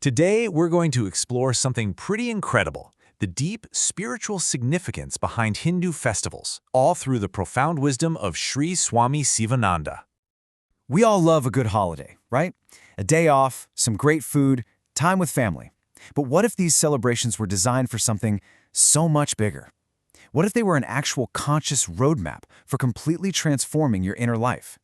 Today, we're going to explore something pretty incredible, the deep spiritual significance behind Hindu festivals, all through the profound wisdom of Sri Swami Sivananda. We all love a good holiday, right? A day off, some great food, time with family. But what if these celebrations were designed for something so much bigger? What if they were an actual conscious roadmap for completely transforming your inner life?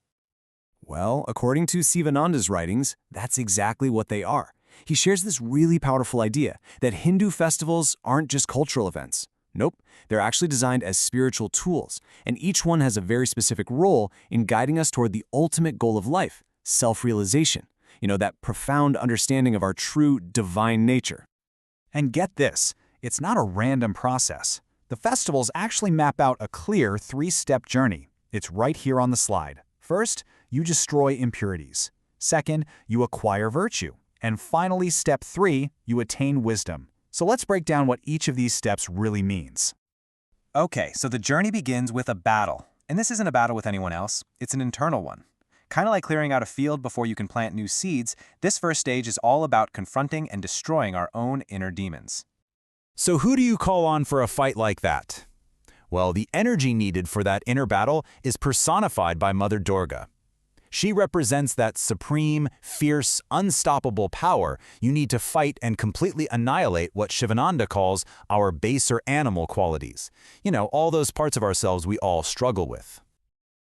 Well, according to Sivananda's writings, that's exactly what they are. He shares this really powerful idea that Hindu festivals aren't just cultural events. Nope, they're actually designed as spiritual tools, and each one has a very specific role in guiding us toward the ultimate goal of life, self-realization. That profound understanding of our true divine nature. And get this, it's not a random process. The festivals actually map out a clear three-step journey. It's right here on the slide. First, you destroy impurities. Second, you acquire virtue. And finally, step 3, you attain wisdom. So let's break down what each of these steps really means. Okay, so the journey begins with a battle. And this isn't a battle with anyone else, it's an internal one. Kind of like clearing out a field before you can plant new seeds, this first stage is all about confronting and destroying our own inner demons. So who do you call on for a fight like that? Well, the energy needed for that inner battle is personified by Mother Durga. She represents that supreme, fierce, unstoppable power you need to fight and completely annihilate what Shivananda calls our baser animal qualities. All those parts of ourselves we all struggle with.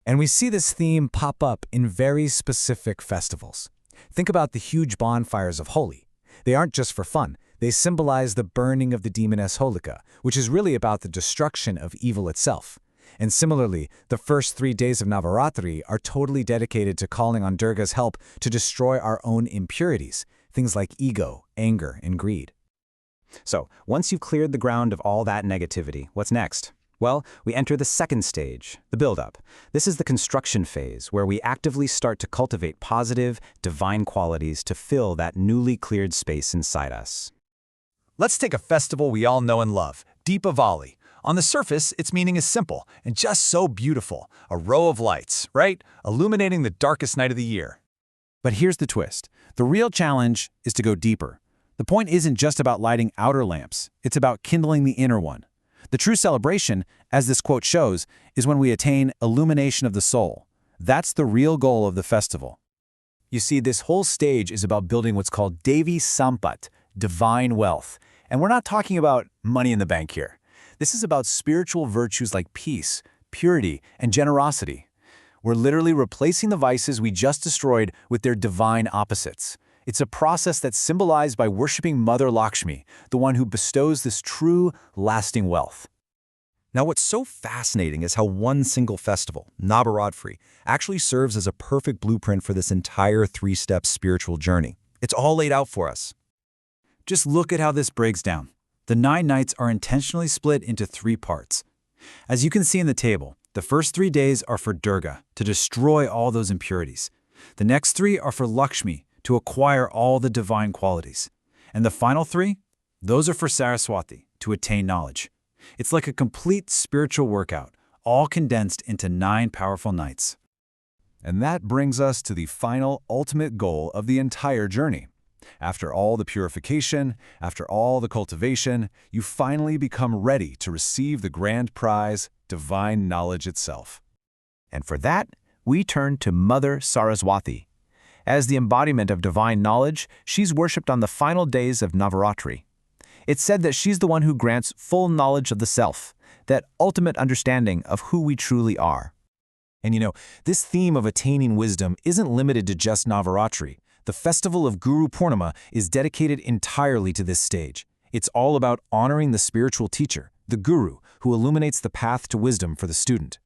And we see this theme pop up in very specific festivals. Think about the huge bonfires of Holi. They aren't just for fun. They symbolize the burning of the demoness Holika, which is really about the destruction of evil itself. And similarly, the first 3 days of Navaratri are totally dedicated to calling on Durga's help to destroy our own impurities, things like ego, anger, and greed. So, once you've cleared the ground of all that negativity, what's next? Well, we enter the second stage, the build-up. This is the construction phase, where we actively start to cultivate positive, divine qualities to fill that newly cleared space inside us. Let's take a festival we all know and love, Diwali. On the surface, its meaning is simple and just so beautiful. A row of lights, right? Illuminating the darkest night of the year. But here's the twist. The real challenge is to go deeper. The point isn't just about lighting outer lamps. It's about kindling the inner one. The true celebration, as this quote shows, is when we attain illumination of the soul. That's the real goal of the festival. You see, this whole stage is about building what's called Devi Sampat, divine wealth. And we're not talking about money in the bank here. This is about spiritual virtues like peace, purity, and generosity. We're literally replacing the vices we just destroyed with their divine opposites. It's a process that's symbolized by worshiping Mother Lakshmi, the one who bestows this true, lasting wealth. Now, what's so fascinating is how one single festival, Navaratri, actually serves as a perfect blueprint for this entire three-step spiritual journey. It's all laid out for us. Just look at how this breaks down. The 9 nights are intentionally split into 3 parts. As you can see in the table, the first 3 days are for Durga, to destroy all those impurities. The next 3 are for Lakshmi, to acquire all the divine qualities. And the final 3? Those are for Saraswati, to attain knowledge. It's like a complete spiritual workout, all condensed into 9 powerful nights. And that brings us to the final, ultimate goal of the entire journey. After all the purification, after all the cultivation, you finally become ready to receive the grand prize, divine knowledge itself. And for that, we turn to Mother Saraswati. As the embodiment of divine knowledge, she's worshipped on the final days of Navaratri. It's said that she's the one who grants full knowledge of the self, that ultimate understanding of who we truly are. And this theme of attaining wisdom isn't limited to just Navaratri. The festival of Guru Purnima is dedicated entirely to this stage. It's all about honoring the spiritual teacher, the guru, who illuminates the path to wisdom for the student.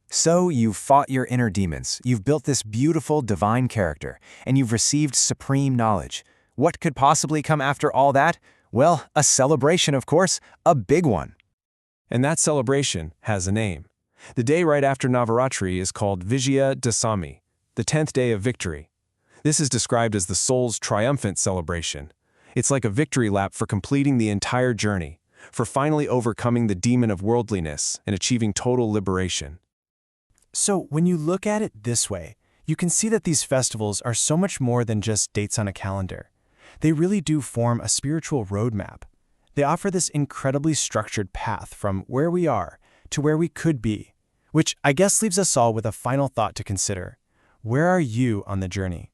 So you've fought your inner demons, you've built this beautiful divine character, and you've received supreme knowledge. What could possibly come after all that? Well, a celebration, of course, a big one. And that celebration has a name. The day right after Navaratri is called Vijaya Dasami, the 10th day of victory. This is described as the soul's triumphant celebration. It's like a victory lap for completing the entire journey, for finally overcoming the demon of worldliness and achieving total liberation. So when you look at it this way, you can see that these festivals are so much more than just dates on a calendar. they really do form a spiritual roadmap. They offer this incredibly structured path from where we are to where we could be, which I guess leaves us all with a final thought to consider. Where are you on the journey?